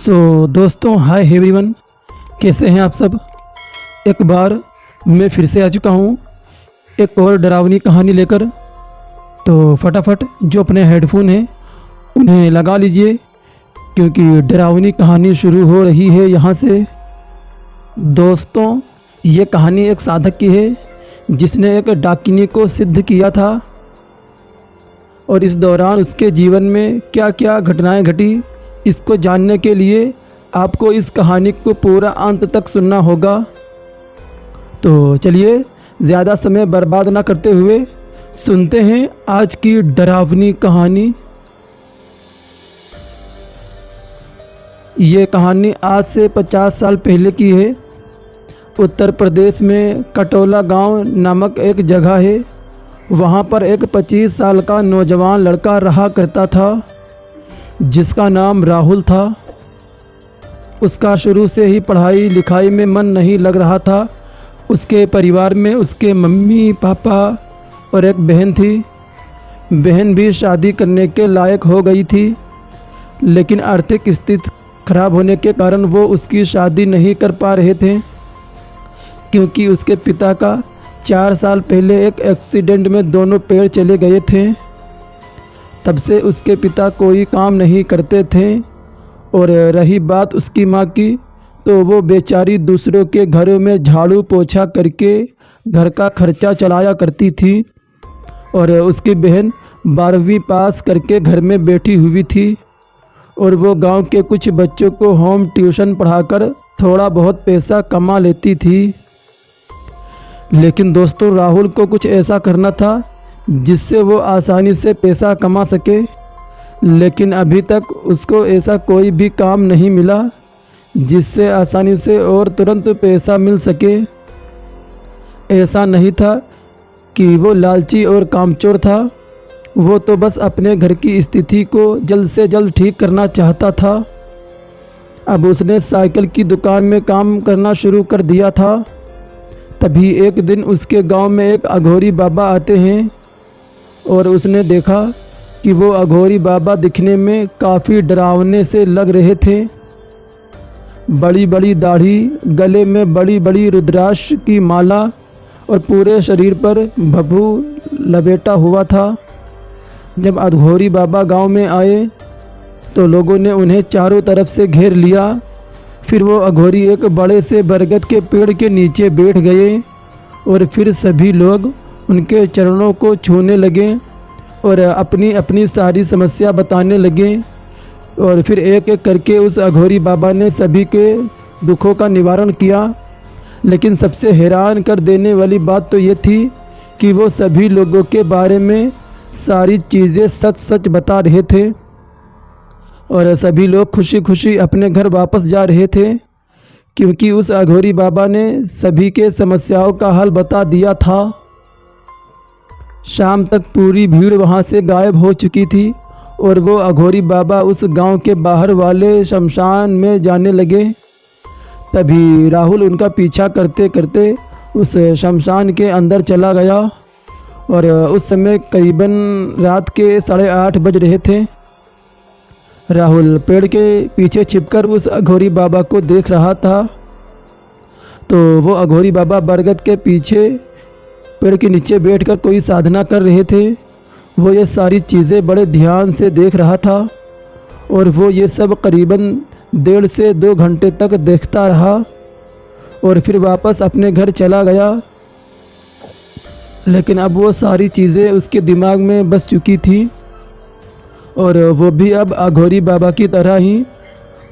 दोस्तों, hi everyone, कैसे हैं आप सब। एक बार मैं फिर से आ चुका हूँ एक और डरावनी कहानी लेकर। तो फटाफट जो अपने हेडफोन हैं उन्हें लगा लीजिए, क्योंकि डरावनी कहानी शुरू हो रही है यहाँ से। दोस्तों, ये कहानी एक साधक की है जिसने एक डाकिनी को सिद्ध किया था, और इस दौरान उसके जीवन में क्या क्या घटनाएं घटी, इसको जानने के लिए आपको इस कहानी को पूरा अंत तक सुनना होगा। तो चलिए, ज़्यादा समय बर्बाद ना करते हुए सुनते हैं आज की डरावनी कहानी। ये कहानी आज से 50 साल पहले की है। उत्तर प्रदेश में कटोला गांव नामक एक जगह है। वहाँ पर एक 25 साल का नौजवान लड़का रहा करता था जिसका नाम राहुल था। उसका शुरू से ही पढ़ाई लिखाई में मन नहीं लग रहा था। उसके परिवार में उसके मम्मी पापा और एक बहन थी। बहन भी शादी करने के लायक हो गई थी, लेकिन आर्थिक स्थिति खराब होने के कारण वो उसकी शादी नहीं कर पा रहे थे, क्योंकि उसके पिता का 4 साल पहले एक एक्सीडेंट में दोनों पैर चले गए थे। तब से उसके पिता कोई काम नहीं करते थे। और रही बात उसकी माँ की, तो वो बेचारी दूसरों के घरों में झाड़ू पोछा करके घर का खर्चा चलाया करती थी। और उसकी बहन 12वीं पास करके घर में बैठी हुई थी, और वो गांव के कुछ बच्चों को होम ट्यूशन पढ़ाकर थोड़ा बहुत पैसा कमा लेती थी। लेकिन दोस्तों, राहुल को कुछ ऐसा करना था जिससे वो आसानी से पैसा कमा सके, लेकिन अभी तक उसको ऐसा कोई भी काम नहीं मिला जिससे आसानी से और तुरंत पैसा मिल सके। ऐसा नहीं था कि वो लालची और कामचोर था, वो तो बस अपने घर की स्थिति को जल्द से जल्द ठीक करना चाहता था। अब उसने साइकिल की दुकान में काम करना शुरू कर दिया था। तभी एक दिन उसके गांव में एक अघोरी बाबा आते हैं, और उसने देखा कि वो अघोरी बाबा दिखने में काफ़ी डरावने से लग रहे थे। बड़ी बड़ी दाढ़ी, गले में बड़ी बड़ी रुद्राक्ष की माला और पूरे शरीर पर भभू लपेटा हुआ था। जब अघोरी बाबा गांव में आए तो लोगों ने उन्हें चारों तरफ से घेर लिया। फिर वो अघोरी एक बड़े से बरगद के पेड़ के नीचे बैठ गए, और फिर सभी लोग उनके चरणों को छूने लगे और अपनी अपनी सारी समस्या बताने लगे। और फिर एक एक करके उस अघोरी बाबा ने सभी के दुखों का निवारण किया। लेकिन सबसे हैरान कर देने वाली बात तो ये थी कि वो सभी लोगों के बारे में सारी चीज़ें सच सच बता रहे थे, और सभी लोग खुशी खुशी अपने घर वापस जा रहे थे, क्योंकि उस अघोरी बाबा ने सभी के समस्याओं का हल बता दिया था। शाम तक पूरी भीड़ वहाँ से गायब हो चुकी थी, और वो अघोरी बाबा उस गांव के बाहर वाले शमशान में जाने लगे। तभी राहुल उनका पीछा करते करते उस शमशान के अंदर चला गया, और उस समय करीबन रात के 8:30 बज रहे थे। राहुल पेड़ के पीछे छिपकर उस अघोरी बाबा को देख रहा था। तो वो अघोरी बाबा बरगद के पीछे पेड़ के नीचे बैठकर कोई साधना कर रहे थे। वो ये सारी चीज़ें बड़े ध्यान से देख रहा था, और वो ये सब करीबन 1.5 से 2 घंटे तक देखता रहा, और फिर वापस अपने घर चला गया। लेकिन अब वो सारी चीज़ें उसके दिमाग में बस चुकी थी, और वो भी अब अघोरी बाबा की तरह ही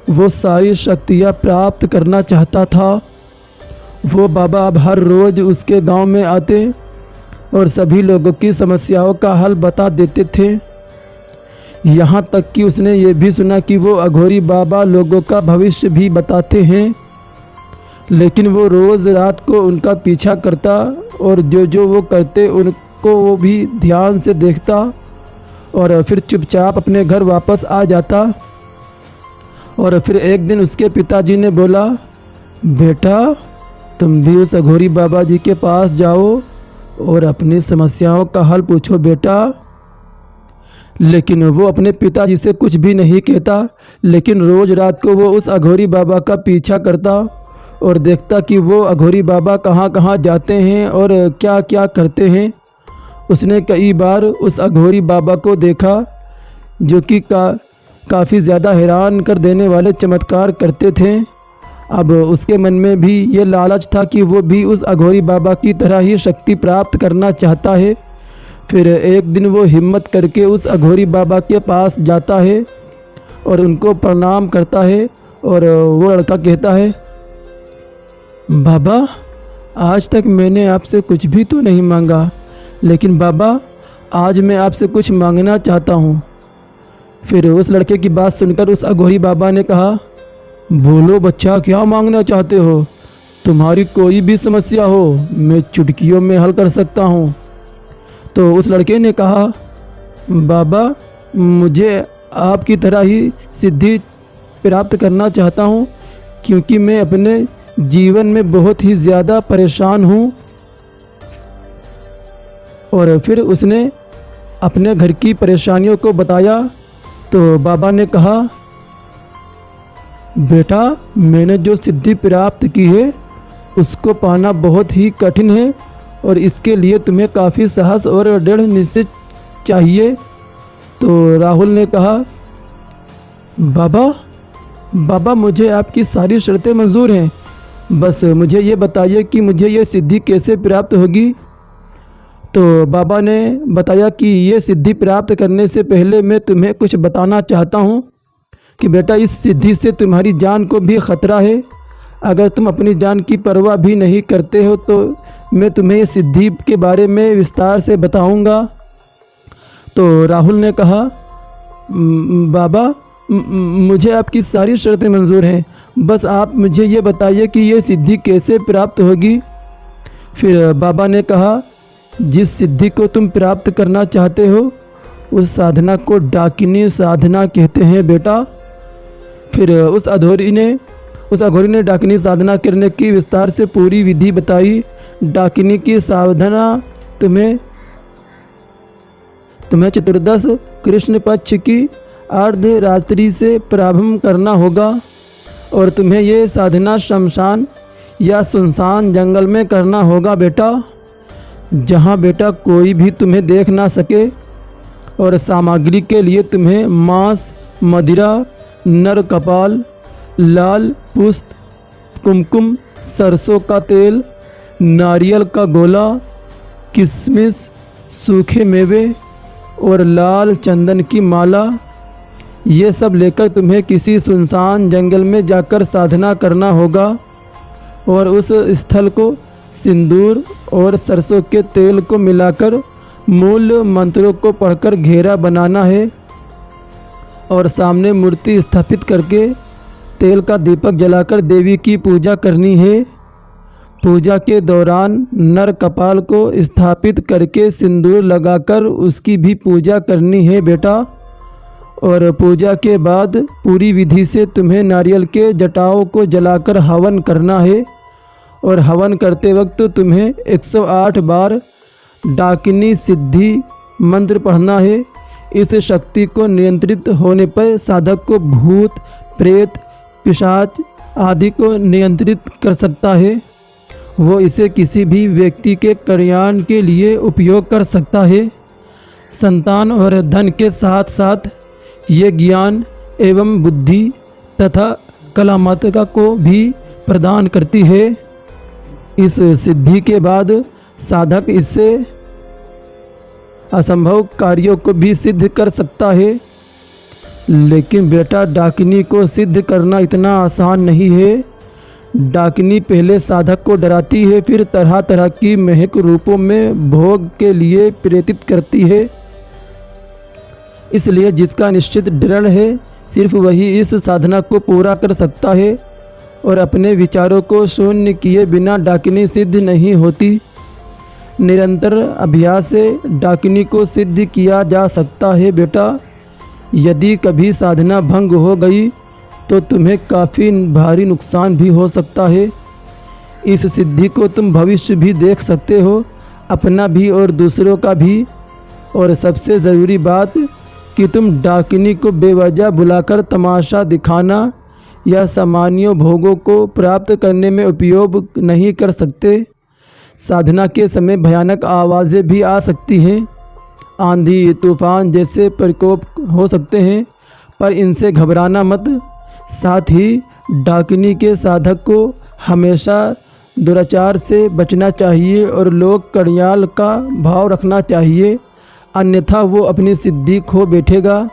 वो सारी शक्तियाँ प्राप्त करना चाहता था। वो बाबा अब हर रोज़ उसके गांव में आते और सभी लोगों की समस्याओं का हल बता देते थे। यहाँ तक कि उसने ये भी सुना कि वो अघोरी बाबा लोगों का भविष्य भी बताते हैं। लेकिन वो रोज़ रात को उनका पीछा करता, और जो जो वो करते उनको वो भी ध्यान से देखता, और फिर चुपचाप अपने घर वापस आ जाता। और फिर एक दिन उसके पिताजी ने बोला, बेटा तुम भी उस अघोरी बाबा जी के पास जाओ और अपनी समस्याओं का हल पूछो बेटा। लेकिन वो अपने पिताजी से कुछ भी नहीं कहता। लेकिन रोज़ रात को वो उस अघोरी बाबा का पीछा करता और देखता कि वो अघोरी बाबा कहाँ कहाँ जाते हैं और क्या क्या करते हैं। उसने कई बार उस अघोरी बाबा को देखा जो कि काफ़ी ज़्यादा हैरान कर देने वाले चमत्कार करते थे। अब उसके मन में भी ये लालच था कि वो भी उस अघोरी बाबा की तरह ही शक्ति प्राप्त करना चाहता है। फिर एक दिन वो हिम्मत करके उस अघोरी बाबा के पास जाता है और उनको प्रणाम करता है। और वो लड़का कहता है, बाबा आज तक मैंने आपसे कुछ भी तो नहीं मांगा, लेकिन बाबा आज मैं आपसे कुछ मांगना चाहता हूँ। फिर उस लड़के की बात सुनकर उस अघोरी बाबा ने कहा, बोलो बच्चा, क्या मांगना चाहते हो? तुम्हारी कोई भी समस्या हो मैं चुटकियों में हल कर सकता हूँ। तो उस लड़के ने कहा, बाबा मुझे आपकी तरह ही सिद्धि प्राप्त करना चाहता हूँ, क्योंकि मैं अपने जीवन में बहुत ही ज़्यादा परेशान हूँ। और फिर उसने अपने घर की परेशानियों को बताया। तो बाबा ने कहा, बेटा मैंने जो सिद्धि प्राप्त की है उसको पाना बहुत ही कठिन है और इसके लिए तुम्हें काफ़ी साहस और दृढ़ निश्चय चाहिए। तो राहुल ने कहा, बाबा मुझे आपकी सारी शर्तें मंजूर हैं, बस मुझे ये बताइए कि मुझे ये सिद्धि कैसे प्राप्त होगी। तो बाबा ने बताया कि ये सिद्धि प्राप्त करने से पहले मैं तुम्हें कुछ बताना चाहता हूँ कि बेटा इस सिद्धि से तुम्हारी जान को भी ख़तरा है। अगर तुम अपनी जान की परवाह भी नहीं करते हो तो मैं तुम्हें इस सिद्धि के बारे में विस्तार से बताऊंगा। तो राहुल ने कहा, बाबा मुझे आपकी सारी शर्तें मंजूर हैं, बस आप मुझे ये बताइए कि ये सिद्धि कैसे प्राप्त होगी। फिर बाबा ने कहा, जिस सिद्धि को तुम प्राप्त करना चाहते हो उस साधना को डाकिनी साधना कहते हैं बेटा। फिर उस अघोरी ने डाकिनी साधना करने की विस्तार से पूरी विधि बताई। डाकिनी की साधना तुम्हें चतुर्दश कृष्ण पक्ष की अर्धरात्रि से प्रारंभ करना होगा और तुम्हें ये साधना शमशान या सुनसान जंगल में करना होगा बेटा, जहाँ बेटा कोई भी तुम्हें देख ना सके। और सामग्री के लिए तुम्हें मांस, मदिरा, नर कपाल, लाल पुष्प, कुमकुम, सरसों का तेल, नारियल का गोला, किशमिश, सूखे मेवे और लाल चंदन की माला, ये सब लेकर तुम्हें किसी सुनसान जंगल में जाकर साधना करना होगा और उस स्थल को सिंदूर और सरसों के तेल को मिलाकर मूल मंत्रों को पढ़कर घेरा बनाना है और सामने मूर्ति स्थापित करके तेल का दीपक जलाकर देवी की पूजा करनी है। पूजा के दौरान नर कपाल को स्थापित करके सिंदूर लगाकर उसकी भी पूजा करनी है बेटा। और पूजा के बाद पूरी विधि से तुम्हें नारियल के जटाओं को जलाकर हवन करना है और हवन करते वक्त तुम्हें 108 बार डाकिनी सिद्धि मंत्र पढ़ना है। इस शक्ति को नियंत्रित होने पर साधक को भूत, प्रेत, पिशाच आदि को नियंत्रित कर सकता है। वो इसे किसी भी व्यक्ति के कल्याण के लिए उपयोग कर सकता है। संतान और धन के साथ साथ ये ज्ञान एवं बुद्धि तथा कलात्मकता को भी प्रदान करती है। इस सिद्धि के बाद साधक इससे असंभव कार्यों को भी सिद्ध कर सकता है। लेकिन बेटा डाकिनी को सिद्ध करना इतना आसान नहीं है। डाकिनी पहले साधक को डराती है, फिर तरह तरह की महक रूपों में भोग के लिए प्रेरित करती है। इसलिए जिसका निश्चित दृढ़ है सिर्फ वही इस साधना को पूरा कर सकता है और अपने विचारों को शून्य किए बिना डाकिनी सिद्ध नहीं होती। निरंतर अभ्यास से डाकिनी को सिद्ध किया जा सकता है बेटा। यदि कभी साधना भंग हो गई तो तुम्हें काफ़ी भारी नुकसान भी हो सकता है। इस सिद्धि को तुम भविष्य भी देख सकते हो, अपना भी और दूसरों का भी। और सबसे ज़रूरी बात कि तुम डाकिनी को बेवजह बुलाकर तमाशा दिखाना या सामान्य भोगों को प्राप्त करने में उपयोग नहीं कर सकते। साधना के समय भयानक आवाज़ें भी आ सकती हैं, आंधी तूफान जैसे प्रकोप हो सकते हैं, पर इनसे घबराना मत। साथ ही डाकिनी के साधक को हमेशा दुराचार से बचना चाहिए और लोक कल्याण का भाव रखना चाहिए, अन्यथा वो अपनी सिद्धि खो बैठेगा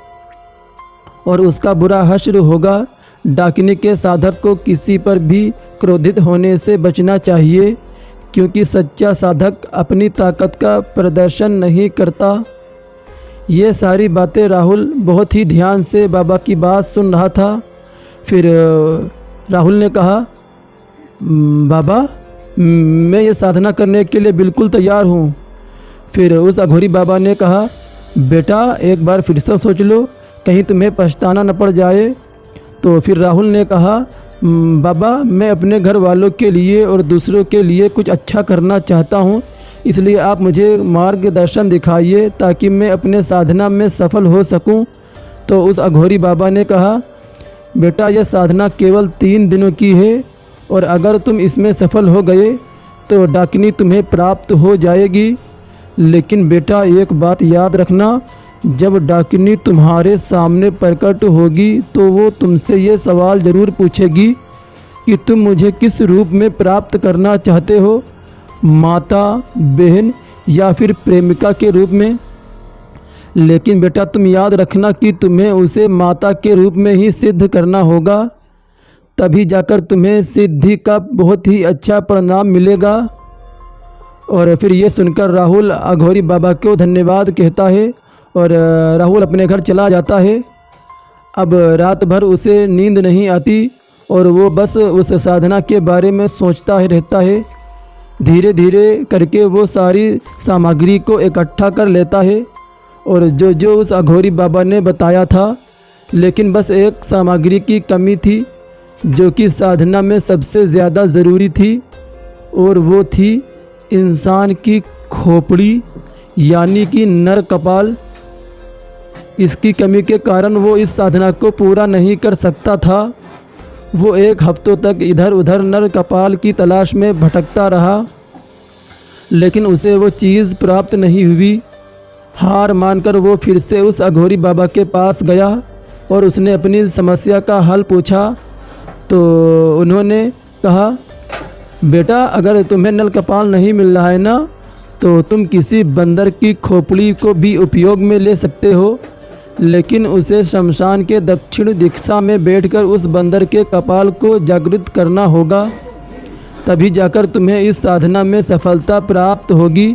और उसका बुरा हश्र होगा। डाकिनी के साधक को किसी पर भी क्रोधित होने से बचना चाहिए, क्योंकि सच्चा साधक अपनी ताकत का प्रदर्शन नहीं करता। ये सारी बातें राहुल बहुत ही ध्यान से बाबा की बात सुन रहा था। फिर राहुल ने कहा, बाबा मैं ये साधना करने के लिए बिल्कुल तैयार हूँ। फिर उस अघोरी बाबा ने कहा, बेटा एक बार फिर से सोच लो, कहीं तुम्हें पछताना न पड़ जाए। तो फिर राहुल ने कहा, बाबा मैं अपने घर वालों के लिए और दूसरों के लिए कुछ अच्छा करना चाहता हूँ, इसलिए आप मुझे मार्गदर्शन दिखाइए ताकि मैं अपने साधना में सफल हो सकूँ। तो उस अघोरी बाबा ने कहा, बेटा यह साधना केवल 3 दिनों की है और अगर तुम इसमें सफल हो गए तो डाकिनी तुम्हें प्राप्त हो जाएगी। लेकिन बेटा एक बात याद रखना, जब डाकिनी तुम्हारे सामने प्रकट होगी तो वो तुमसे ये सवाल ज़रूर पूछेगी कि तुम मुझे किस रूप में प्राप्त करना चाहते हो, माता, बहन या फिर प्रेमिका के रूप में। लेकिन बेटा तुम याद रखना कि तुम्हें उसे माता के रूप में ही सिद्ध करना होगा, तभी जाकर तुम्हें सिद्धि का बहुत ही अच्छा परिणाम मिलेगा। और फिर ये सुनकर राहुल अघोरी बाबा को धन्यवाद कहता है और राहुल अपने घर चला जाता है। अब रात भर उसे नींद नहीं आती और वो बस उस साधना के बारे में सोचता ही रहता है। धीरे धीरे करके वो सारी सामग्री को इकट्ठा कर लेता है और जो उस अघोरी बाबा ने बताया था, लेकिन बस एक सामग्री की कमी थी जो कि साधना में सबसे ज़्यादा ज़रूरी थी, और वो थी इंसान की खोपड़ी यानी कि नर कपाल। इसकी कमी के कारण वो इस साधना को पूरा नहीं कर सकता था। वो 1 हफ्तों तक इधर उधर नर कपाल की तलाश में भटकता रहा, लेकिन उसे वो चीज़ प्राप्त नहीं हुई। हार मानकर वो फिर से उस अघोरी बाबा के पास गया और उसने अपनी समस्या का हल पूछा। तो उन्होंने कहा, बेटा अगर तुम्हें नल कपाल नहीं मिल रहा है ना, तो तुम किसी बंदर की खोपड़ी को भी उपयोग में ले सकते हो, लेकिन उसे शमशान के दक्षिण दिशा में बैठकर उस बंदर के कपाल को जागृत करना होगा, तभी जाकर तुम्हें इस साधना में सफलता प्राप्त होगी।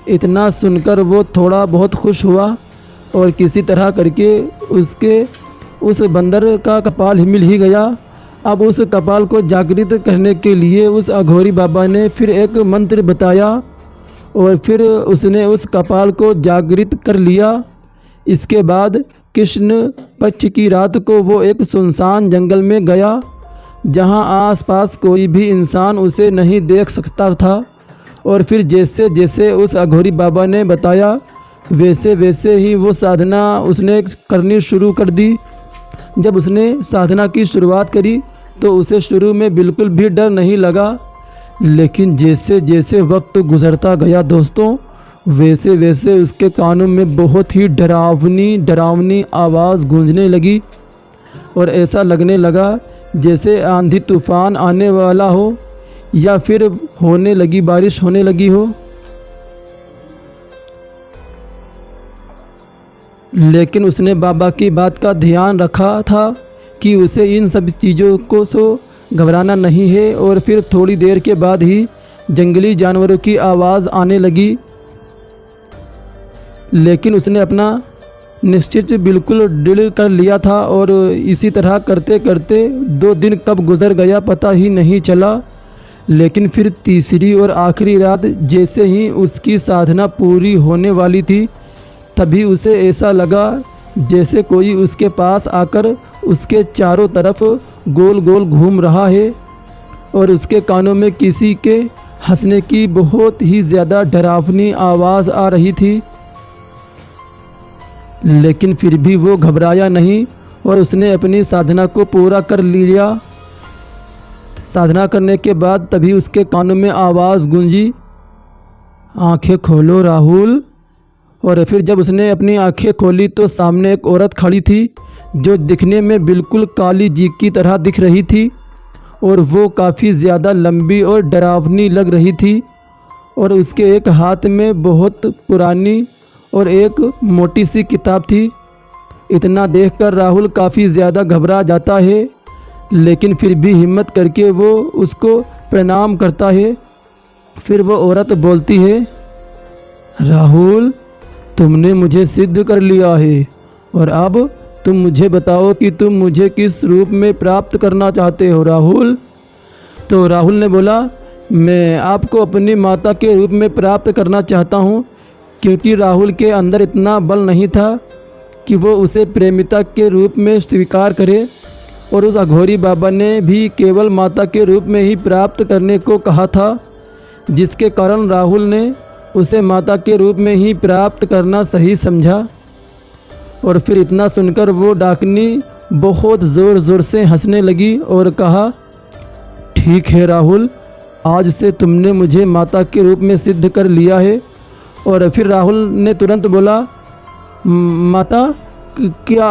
इतना सुनकर वो थोड़ा बहुत खुश हुआ और किसी तरह करके उस बंदर का कपाल मिल ही गया। अब उस कपाल को जागृत करने के लिए उस अघोरी बाबा ने फिर एक मंत्र बताया और फिर उसने उस कपाल को जागृत कर लिया। इसके बाद कृष्ण पक्ष की रात को वो एक सुनसान जंगल में गया, जहां आसपास कोई भी इंसान उसे नहीं देख सकता था। और फिर जैसे जैसे उस अघोरी बाबा ने बताया, वैसे वैसे ही वो साधना उसने करनी शुरू कर दी। जब उसने साधना की शुरुआत करी तो उसे शुरू में बिल्कुल भी डर नहीं लगा, लेकिन जैसे जैसे वक्त गुजरता गया दोस्तों, वैसे वैसे उसके कानों में बहुत ही डरावनी आवाज़ गूंजने लगी और ऐसा लगने लगा जैसे आंधी तूफान आने वाला हो या फिर बारिश होने लगी हो। लेकिन उसने बाबा की बात का ध्यान रखा था कि उसे इन सब चीज़ों को घबराना नहीं है। और फिर थोड़ी देर के बाद ही जंगली जानवरों की आवाज़ आने लगी, लेकिन उसने अपना निश्चय बिल्कुल दृढ़ कर लिया था और इसी तरह करते करते 2 दिन कब गुजर गया पता ही नहीं चला। लेकिन फिर तीसरी और आखिरी रात जैसे ही उसकी साधना पूरी होने वाली थी, तभी उसे ऐसा लगा जैसे कोई उसके पास आकर उसके चारों तरफ गोल गोल घूम रहा है और उसके कानों में किसी के हंसने की बहुत ही ज़्यादा डरावनी आवाज़ आ रही थी। लेकिन फिर भी वो घबराया नहीं और उसने अपनी साधना को पूरा कर लिया। साधना करने के बाद तभी उसके कानों में आवाज़ गूंजी, आंखें खोलो राहुल। और फिर जब उसने अपनी आंखें खोली तो सामने एक औरत खड़ी थी जो दिखने में बिल्कुल काली जी की तरह दिख रही थी और वो काफ़ी ज़्यादा लंबी और डरावनी लग रही थी और उसके एक हाथ में बहुत पुरानी और एक मोटी सी किताब थी। इतना देखकर राहुल काफ़ी ज़्यादा घबरा जाता है, लेकिन फिर भी हिम्मत करके वो उसको प्रणाम करता है। फिर वो औरत बोलती है, राहुल तुमने मुझे सिद्ध कर लिया है और अब तुम मुझे बताओ कि तुम मुझे किस रूप में प्राप्त करना चाहते हो राहुल। तो राहुल ने बोला, मैं आपको अपनी माता के रूप में प्राप्त करना चाहता हूँ, क्योंकि राहुल के अंदर इतना बल नहीं था कि वो उसे प्रेमिता के रूप में स्वीकार करे और उस अघोरी बाबा ने भी केवल माता के रूप में ही प्राप्त करने को कहा था, जिसके कारण राहुल ने उसे माता के रूप में ही प्राप्त करना सही समझा। और फिर इतना सुनकर वो डाकनी बहुत ज़ोर ज़ोर से हंसने लगी और कहा, ठीक है राहुल, आज से तुमने मुझे माता के रूप में सिद्ध कर लिया है। और फिर राहुल ने तुरंत बोला, माता क्या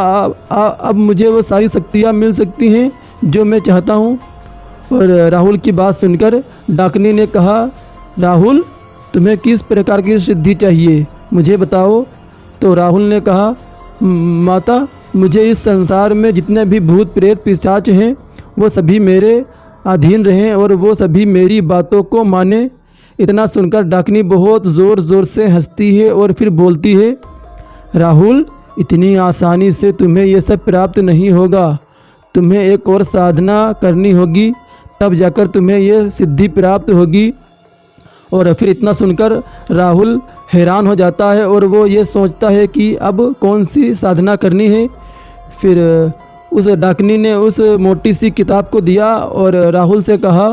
अब मुझे वो सारी शक्तियाँ मिल सकती हैं जो मैं चाहता हूँ। और राहुल की बात सुनकर डाकनी ने कहा, राहुल तुम्हें किस प्रकार की सिद्धि चाहिए मुझे बताओ। तो राहुल ने कहा, माता मुझे इस संसार में जितने भी भूत प्रेत पिशाच हैं वो सभी मेरे अधीन रहें और वो सभी मेरी बातों को माने। इतना सुनकर डाकनी बहुत ज़ोर ज़ोर से हंसती है और फिर बोलती है, राहुल इतनी आसानी से तुम्हें ये सब प्राप्त नहीं होगा, तुम्हें एक और साधना करनी होगी, तब जाकर तुम्हें ये सिद्धि प्राप्त होगी। और फिर इतना सुनकर राहुल हैरान हो जाता है और वो ये सोचता है कि अब कौन सी साधना करनी है। फिर उस डाकनी ने उस मोटी सी किताब को दिया और राहुल से कहा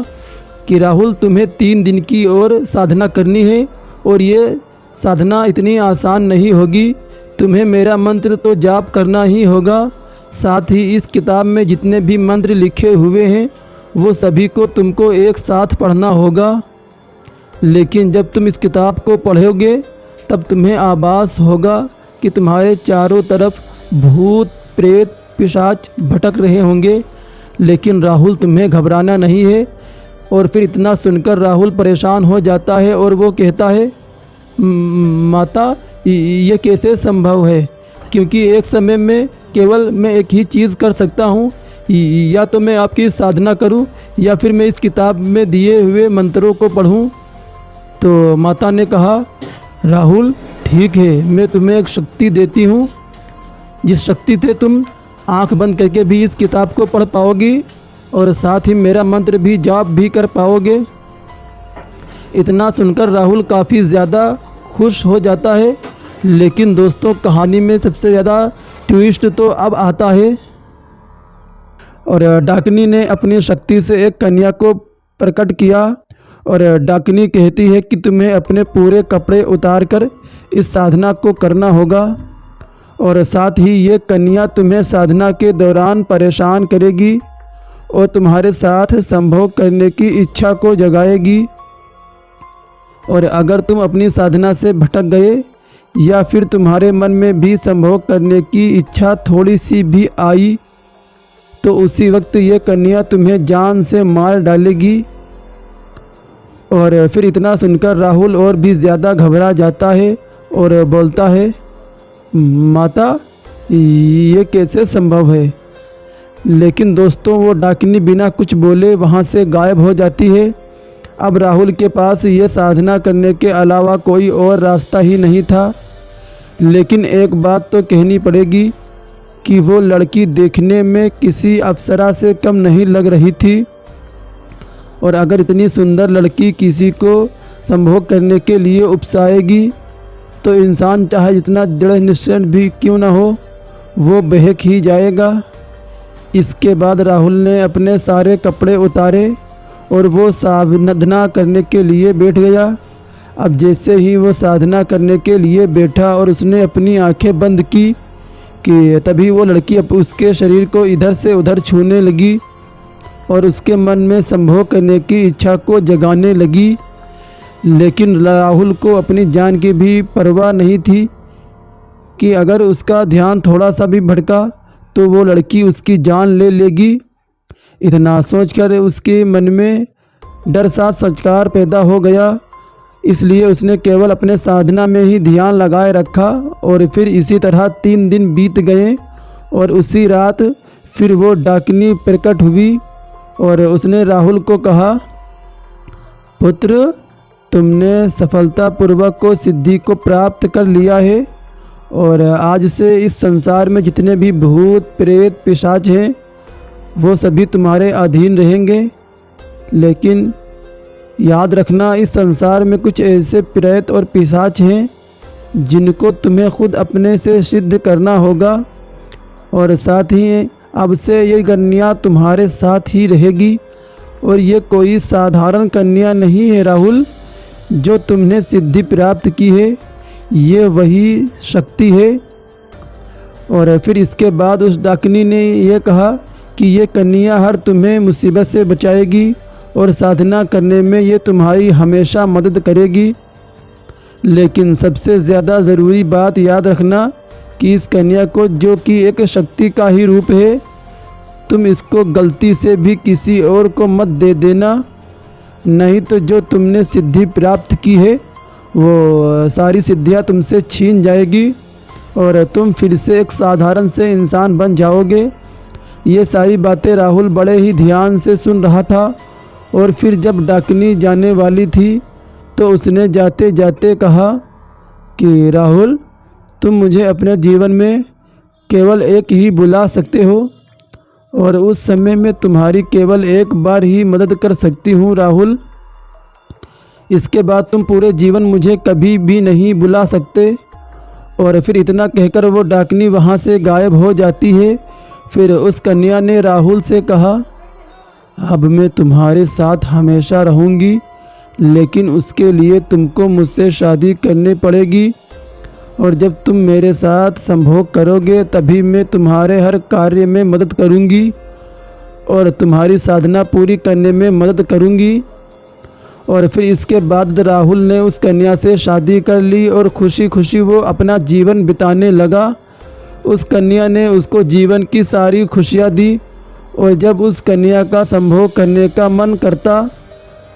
कि राहुल तुम्हें 3 दिन की और साधना करनी है और ये साधना इतनी आसान नहीं होगी, तुम्हें मेरा मंत्र तो जाप करना ही होगा, साथ ही इस किताब में जितने भी मंत्र लिखे हुए हैं वो सभी को तुमको एक साथ पढ़ना होगा। लेकिन जब तुम इस किताब को पढ़ोगे तब तुम्हें आभास होगा कि तुम्हारे चारों तरफ भूत प्रेत पिशाच भटक रहे होंगे, लेकिन राहुल तुम्हें घबराना नहीं है। और फिर इतना सुनकर राहुल परेशान हो जाता है और वो कहता है, माता ये कैसे संभव है, क्योंकि एक समय में केवल मैं एक ही चीज़ कर सकता हूँ, या तो मैं आपकी साधना करूँ या फिर मैं इस किताब में दिए हुए मंत्रों को पढ़ूँ। तो माता ने कहा, राहुल ठीक है, मैं तुम्हें एक शक्ति देती हूँ, जिस शक्ति से तुम आंख बंद करके भी इस किताब को पढ़ पाओगी और साथ ही मेरा मंत्र भी जाप भी कर पाओगे। इतना सुनकर राहुल काफ़ी ज़्यादा खुश हो जाता है। लेकिन दोस्तों कहानी में सबसे ज़्यादा ट्विस्ट तो अब आता है। और डाकनी ने अपनी शक्ति से एक कन्या को प्रकट किया और डाकनी कहती है कि तुम्हें अपने पूरे कपड़े उतार कर इस साधना को करना होगा और साथ ही ये कन्या तुम्हें साधना के दौरान परेशान करेगी और तुम्हारे साथ संभोग करने की इच्छा को जगाएगी। और अगर तुम अपनी साधना से भटक गए या फिर तुम्हारे मन में भी संभोग करने की इच्छा थोड़ी सी भी आई तो उसी वक्त ये कन्या तुम्हें जान से मार डालेगी। और फिर इतना सुनकर राहुल और भी ज़्यादा घबरा जाता है और बोलता है, माता ये कैसे संभव है। लेकिन दोस्तों वो डाकनी बिना कुछ बोले वहाँ से गायब हो जाती है। अब राहुल के पास ये साधना करने के अलावा कोई और रास्ता ही नहीं था। लेकिन एक बात तो कहनी पड़ेगी कि वो लड़की देखने में किसी अप्सरा से कम नहीं लग रही थी। और अगर इतनी सुंदर लड़की किसी को संभोग करने के लिए उपसाएगी तो इंसान चाहे जितना दृढ़ निश्चय भी क्यों न हो वो बहक ही जाएगा। इसके बाद राहुल ने अपने सारे कपड़े उतारे और वो साधना करने के लिए बैठ गया। अब जैसे ही वो साधना करने के लिए बैठा और उसने अपनी आंखें बंद की कि तभी वो लड़की उसके शरीर को इधर से उधर छूने लगी और उसके मन में संभोग करने की इच्छा को जगाने लगी। लेकिन राहुल को अपनी जान की भी परवाह नहीं थी कि अगर उसका ध्यान थोड़ा सा भी भटका तो वो लड़की उसकी जान ले लेगी। इतना सोचकर उसके मन में डर सा संस्कार पैदा हो गया। इसलिए उसने केवल अपने साधना में ही ध्यान लगाए रखा और फिर इसी तरह 3 दिन बीत गए और उसी रात फिर वो डाकिनी प्रकट हुई और उसने राहुल को कहा, पुत्र, तुमने सफलतापूर्वक को सिद्धि को प्राप्त कर लिया है और आज से इस संसार में जितने भी भूत प्रेत पिशाच हैं वो सभी तुम्हारे अधीन रहेंगे। लेकिन याद रखना, इस संसार में कुछ ऐसे प्रेत और पिशाच हैं जिनको तुम्हें खुद अपने से सिद्ध करना होगा और साथ ही अब से ये कन्या तुम्हारे साथ ही रहेगी और ये कोई साधारण कन्या नहीं है राहुल। जो तुमने सिद्धि प्राप्त की है ये वही शक्ति है। और फिर इसके बाद उस डाकिनी ने यह कहा कि ये कन्या हर तुम्हें मुसीबत से बचाएगी और साधना करने में ये तुम्हारी हमेशा मदद करेगी। लेकिन सबसे ज़्यादा ज़रूरी बात याद रखना कि इस कन्या को, जो कि एक शक्ति का ही रूप है, तुम इसको गलती से भी किसी और को मत दे देना, नहीं तो जो तुमने सिद्धि प्राप्त की है वो सारी सिद्धियां तुमसे छीन जाएगी और तुम फिर से एक साधारण से इंसान बन जाओगे। ये सारी बातें राहुल बड़े ही ध्यान से सुन रहा था और फिर जब डाकिनी जाने वाली थी तो उसने जाते जाते कहा कि राहुल, तुम मुझे अपने जीवन में केवल एक ही बुला सकते हो और उस समय मैं तुम्हारी केवल एक बार ही मदद कर सकती हूँ राहुल। इसके बाद तुम पूरे जीवन मुझे कभी भी नहीं बुला सकते। और फिर इतना कहकर वो डाकिनी वहाँ से गायब हो जाती है। फिर उस कन्या ने राहुल से कहा, अब मैं तुम्हारे साथ हमेशा रहूँगी, लेकिन उसके लिए तुमको मुझसे शादी करनी पड़ेगी और जब तुम मेरे साथ संभोग करोगे तभी मैं तुम्हारे हर कार्य में मदद करूँगी और तुम्हारी साधना पूरी करने में मदद करूँगी। और फिर इसके बाद राहुल ने उस कन्या से शादी कर ली और खुशी खुशी वो अपना जीवन बिताने लगा। उस कन्या ने उसको जीवन की सारी खुशियाँ दी और जब उस कन्या का संभोग करने का मन करता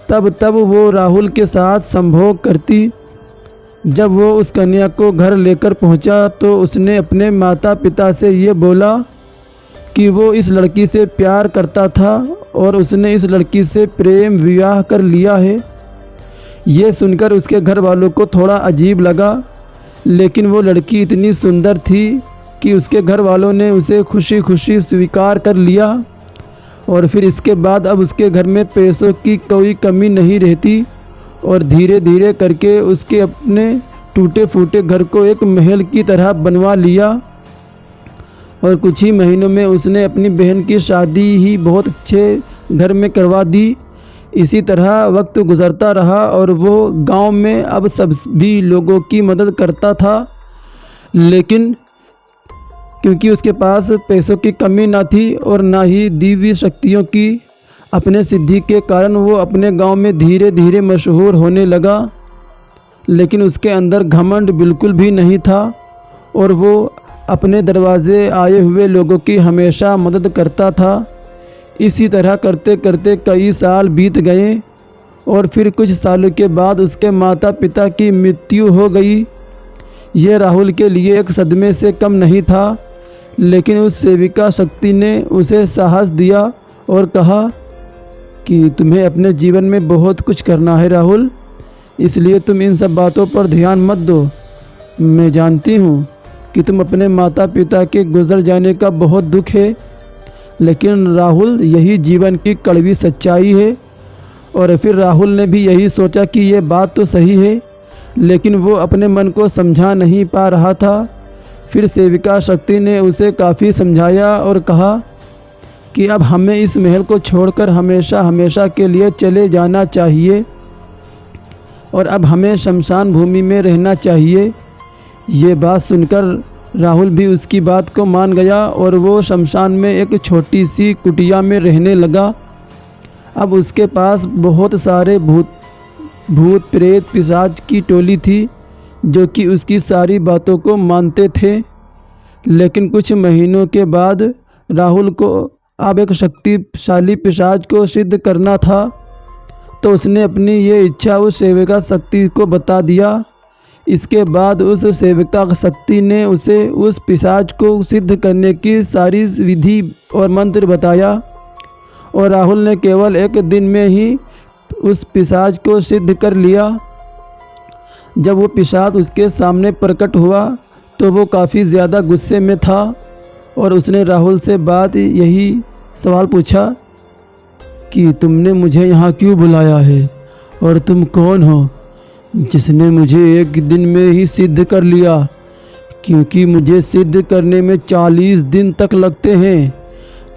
तब वो राहुल के साथ संभोग करती। जब वो उस कन्या को घर लेकर पहुंचा तो उसने अपने माता पिता से ये बोला कि वो इस लड़की से प्यार करता था और उसने इस लड़की से प्रेम विवाह कर लिया है। ये सुनकर उसके घर वालों को थोड़ा अजीब लगा, लेकिन वो लड़की इतनी सुंदर थी कि उसके घर वालों ने उसे खुशी खुशी स्वीकार कर लिया। और फिर इसके बाद अब उसके घर में पैसों की कोई कमी नहीं रहती और धीरे धीरे करके उसके अपने टूटे फूटे घर को एक महल की तरह बनवा लिया और कुछ ही महीनों में उसने अपनी बहन की शादी ही बहुत अच्छे घर में करवा दी। इसी तरह वक्त गुजरता रहा और वो गांव में अब सभी लोगों की मदद करता था, लेकिन क्योंकि उसके पास पैसों की कमी ना थी और ना ही दिव्य शक्तियों की, अपने सिद्धि के कारण वो अपने गांव में धीरे धीरे मशहूर होने लगा। लेकिन उसके अंदर घमंड बिल्कुल भी नहीं था और वो अपने दरवाजे आए हुए लोगों की हमेशा मदद करता था। इसी तरह करते करते कई साल बीत गए और फिर कुछ सालों के बाद उसके माता पिता की मृत्यु हो गई। ये राहुल के लिए एक सदमे से कम नहीं था, लेकिन उस सेविका शक्ति ने उसे साहस दिया और कहा कि तुम्हें अपने जीवन में बहुत कुछ करना है राहुल, इसलिए तुम इन सब बातों पर ध्यान मत दो। मैं जानती हूँ कि तुम अपने माता पिता के गुजर जाने का बहुत दुख है, लेकिन राहुल यही जीवन की कड़वी सच्चाई है। और फिर राहुल ने भी यही सोचा कि ये बात तो सही है, लेकिन वो अपने मन को समझा नहीं पा रहा था। फिर सेविका शक्ति ने उसे काफ़ी समझाया और कहा कि अब हमें इस महल को छोड़कर हमेशा हमेशा के लिए चले जाना चाहिए और अब हमें शमशान भूमि में रहना चाहिए। ये बात सुनकर राहुल भी उसकी बात को मान गया और वो शमशान में एक छोटी सी कुटिया में रहने लगा। अब उसके पास बहुत सारे भूत प्रेत पिशाच की टोली थी जो कि उसकी सारी बातों को मानते थे। लेकिन कुछ महीनों के बाद राहुल को अब एक शक्तिशाली पिशाच को सिद्ध करना था, तो उसने अपनी ये इच्छा उस सेविका शक्ति को बता दिया। इसके बाद उस सेविका शक्ति ने उसे उस पिशाच को सिद्ध करने की सारी विधि और मंत्र बताया और राहुल ने केवल एक दिन में ही उस पिशाच को सिद्ध कर लिया। जब वो पिशाच उसके सामने प्रकट हुआ तो वो काफ़ी ज़्यादा गुस्से में था और उसने राहुल से बात यही सवाल पूछा कि तुमने मुझे यहाँ क्यों बुलाया है और तुम कौन हो जिसने मुझे एक दिन में ही सिद्ध कर लिया, क्योंकि मुझे सिद्ध करने में 40 दिन तक लगते हैं,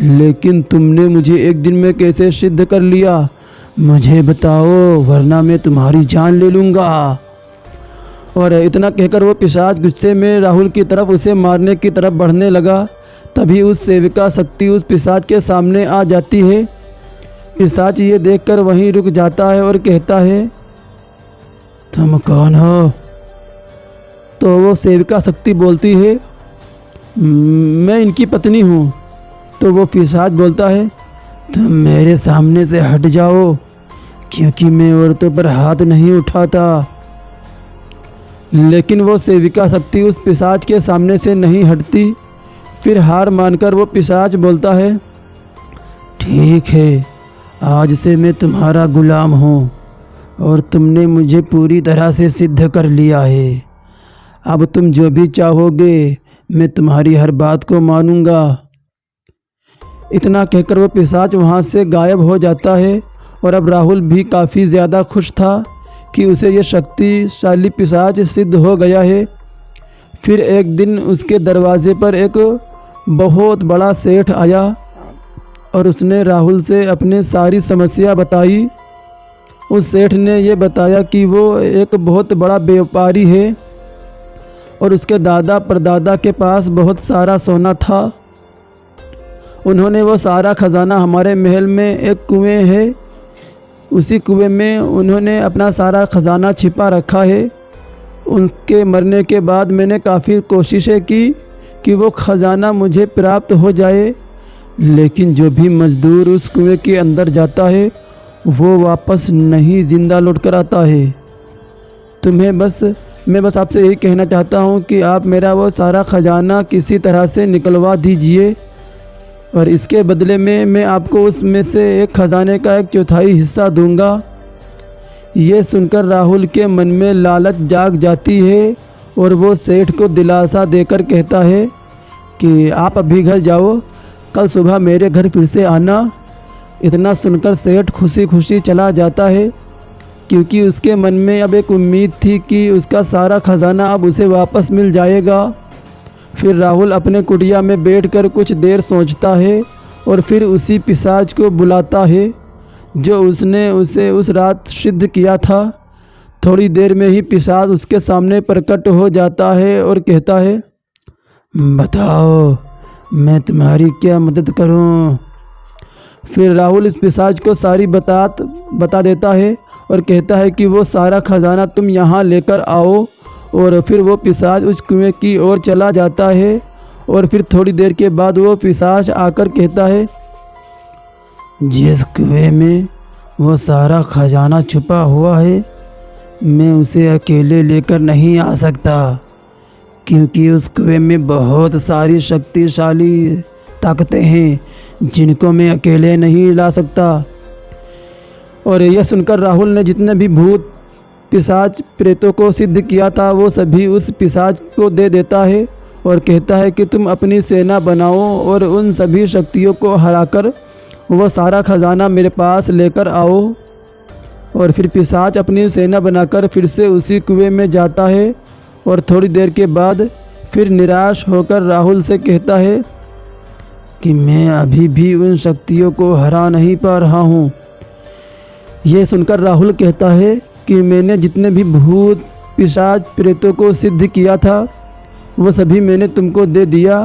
लेकिन तुमने मुझे एक दिन में कैसे सिद्ध कर लिया, मुझे बताओ वरना मैं तुम्हारी जान ले लूँगा। और इतना कहकर वो पिशाच गुस्से में राहुल की तरफ उसे मारने की तरफ बढ़ने लगा। तभी उस सेविका शक्ति उस पिशाच के सामने आ जाती है। पिशाच ये देखकर वहीं रुक जाता है और कहता है, तुम कौन हो? तो वो सेविका शक्ति बोलती है, मैं इनकी पत्नी हूँ। तो वो पिशाच बोलता है, तुम मेरे सामने से हट जाओ, क्योंकि मैं औरतों पर हाथ नहीं उठाता। लेकिन वो सेविका शक्ति उस पिशाच के सामने से नहीं हटती। फिर हार मानकर वो पिशाच बोलता है, ठीक है, आज से मैं तुम्हारा गुलाम हूँ और तुमने मुझे पूरी तरह से सिद्ध कर लिया है। अब तुम जो भी चाहोगे मैं तुम्हारी हर बात को मानूंगा। इतना कहकर वो पिशाच वहाँ से गायब हो जाता है और अब राहुल भी काफ़ी ज़्यादा खुश था कि उसे ये शक्तिशाली पिशाच सिद्ध हो गया है। फिर एक दिन उसके दरवाजे पर एक बहुत बड़ा सेठ आया और उसने राहुल से अपनी सारी समस्या बताई। उस सेठ ने ये बताया कि वो एक बहुत बड़ा व्यापारी है और उसके दादा परदादा के पास बहुत सारा सोना था। उन्होंने वो सारा ख़जाना हमारे महल में एक कुएं है, उसी कुएं में उन्होंने अपना सारा ख़जाना छिपा रखा है। उनके मरने के बाद मैंने काफ़ी कोशिशें की कि वो ख़जाना मुझे प्राप्त हो जाए, लेकिन जो भी मज़दूर उस कुएं के अंदर जाता है वो वापस नहीं ज़िंदा लौट कर आता है। मैं बस आपसे यही कहना चाहता हूँ कि आप मेरा वो सारा ख़जाना किसी तरह से निकलवा दीजिए और इसके बदले में मैं आपको उसमें से एक ख़जाने का 1/4 हिस्सा दूंगा। ये सुनकर राहुल के मन में लालच जाग जाती है और वो सेठ को दिलासा देकर कहता है कि आप अभी घर जाओ, कल सुबह मेरे घर फिर से आना। इतना सुनकर सेठ खुशी खुशी चला जाता है, क्योंकि उसके मन में अब एक उम्मीद थी कि उसका सारा ख़जाना अब उसे वापस मिल जाएगा। फिर राहुल अपने कुटिया में बैठकर कुछ देर सोचता है और फिर उसी पिशाच को बुलाता है जो उसने उसे उस रात सिद्ध किया था। थोड़ी देर में ही पिशाच उसके सामने प्रकट हो जाता है और कहता है, बताओ मैं तुम्हारी क्या मदद करूं? फिर राहुल इस पिशाच को सारी बता देता है और कहता है कि वो सारा ख़जाना तुम यहाँ लेकर आओ। और फिर वो पिशाच उस कुएं की ओर चला जाता है और फिर थोड़ी देर के बाद वो पिशाच आकर कहता है, जिस कुएं में वो सारा ख़जाना छुपा हुआ है मैं उसे अकेले लेकर नहीं आ सकता, क्योंकि उस कुएं में बहुत सारी शक्तिशाली ताकतें हैं जिनको मैं अकेले नहीं ला सकता। और यह सुनकर राहुल ने जितने भी भूत पिशाच प्रेतों को सिद्ध किया था वो सभी उस पिशाच को दे देता है और कहता है कि तुम अपनी सेना बनाओ और उन सभी शक्तियों को हराकर वो सारा ख़जाना मेरे पास लेकर आओ। और फिर पिशाच अपनी सेना बनाकर फिर से उसी कुएं में जाता है और थोड़ी देर के बाद फिर निराश होकर राहुल से कहता है कि मैं अभी भी उन शक्तियों को हरा नहीं पा रहा हूँ। ये सुनकर राहुल कहता है कि मैंने जितने भी भूत पिशाच प्रेतों को सिद्ध किया था वो सभी मैंने तुमको दे दिया।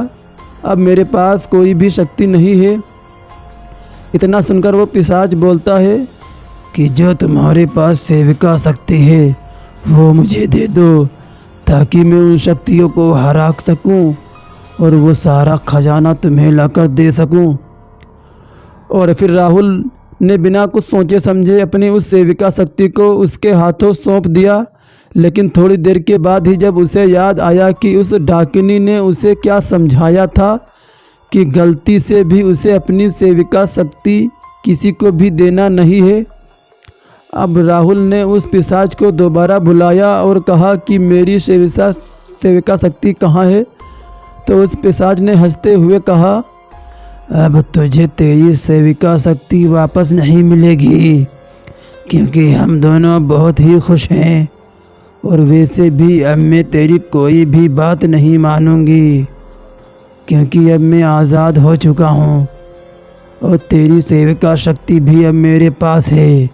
अब मेरे पास कोई भी शक्ति नहीं है। इतना सुनकर वो पिशाच बोलता है कि जो तुम्हारे पास सेविका शक्ति है वो मुझे दे दो, ताकि मैं उन शक्तियों को हरा सकूं और वो सारा खजाना तुम्हें लाकर दे सकूं। और फिर राहुल ने बिना कुछ सोचे समझे अपनी उस सेविका शक्ति को उसके हाथों सौंप दिया। लेकिन थोड़ी देर के बाद ही जब उसे याद आया कि उस डाकिनी ने उसे क्या समझाया था कि गलती से भी उसे अपनी सेविका शक्ति किसी को भी देना नहीं है। अब राहुल ने उस पिशाच को दोबारा बुलाया और कहा कि मेरी सेविका शक्ति कहाँ है। तो उस पिशाच ने हंसते हुए कहा, अब तुझे तेरी सेविका शक्ति वापस नहीं मिलेगी, क्योंकि हम दोनों बहुत ही खुश हैं। और वैसे भी अब मैं तेरी कोई भी बात नहीं मानूंगी, क्योंकि अब मैं आज़ाद हो चुका हूँ और तेरी सेविका शक्ति भी अब मेरे पास है।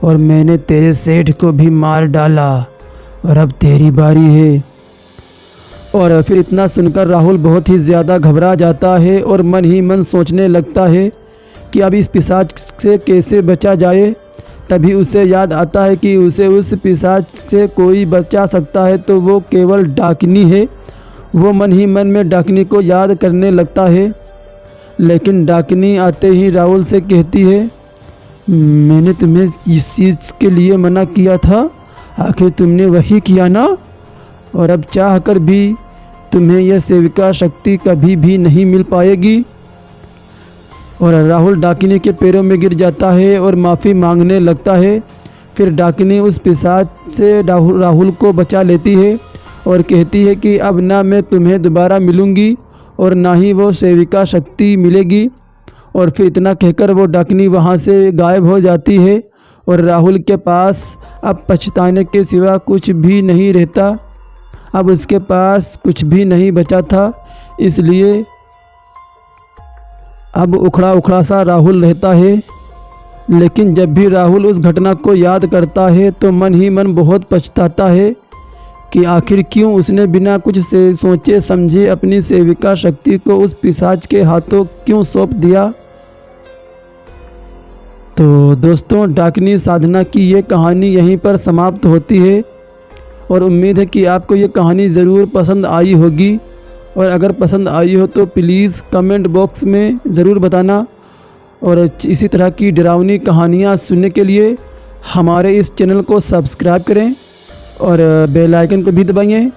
और मैंने तेरे सेठ को भी मार डाला और अब तेरी बारी है। और फिर इतना सुनकर राहुल बहुत ही ज़्यादा घबरा जाता है और मन ही मन सोचने लगता है कि अब इस पिशाच से कैसे बचा जाए। तभी उसे याद आता है कि उसे उस पिशाच से कोई बचा सकता है तो वो केवल डाकिनी है। वो मन ही मन में डाकिनी को याद करने लगता है। लेकिन डाकिनी आते ही राहुल से कहती है, मैंने तुम्हें इस चीज़ के लिए मना किया था, आखिर तुमने वही किया ना। और अब चाह कर भी तुम्हें यह सेविका शक्ति कभी भी नहीं मिल पाएगी। और राहुल डाकिनी के पैरों में गिर जाता है और माफ़ी मांगने लगता है। फिर डाकिनी उस पिशाच से राहुल को बचा लेती है और कहती है कि अब ना मैं तुम्हें दोबारा मिलूंगी और ना ही वो सेविका शक्ति मिलेगी। और फिर इतना कहकर वो डाकिनी वहाँ से गायब हो जाती है और राहुल के पास अब पछताने के सिवा कुछ भी नहीं रहता। अब उसके पास कुछ भी नहीं बचा था, इसलिए अब उखड़ा उखड़ा सा राहुल रहता है। लेकिन जब भी राहुल उस घटना को याद करता है तो मन ही मन बहुत पछताता है कि आखिर क्यों उसने बिना कुछ से सोचे समझे अपनी सेविका शक्ति को उस पिशाच के हाथों क्यों सौंप दिया। तो दोस्तों, डाकिनी साधना की ये कहानी यहीं पर समाप्त होती है और उम्मीद है कि आपको ये कहानी ज़रूर पसंद आई होगी। और अगर पसंद आई हो तो प्लीज़ कमेंट बॉक्स में ज़रूर बताना। और इसी तरह की डरावनी कहानियाँ सुनने के लिए हमारे इस चैनल को सब्सक्राइब करें और बेल आइकन को भी दबाइए।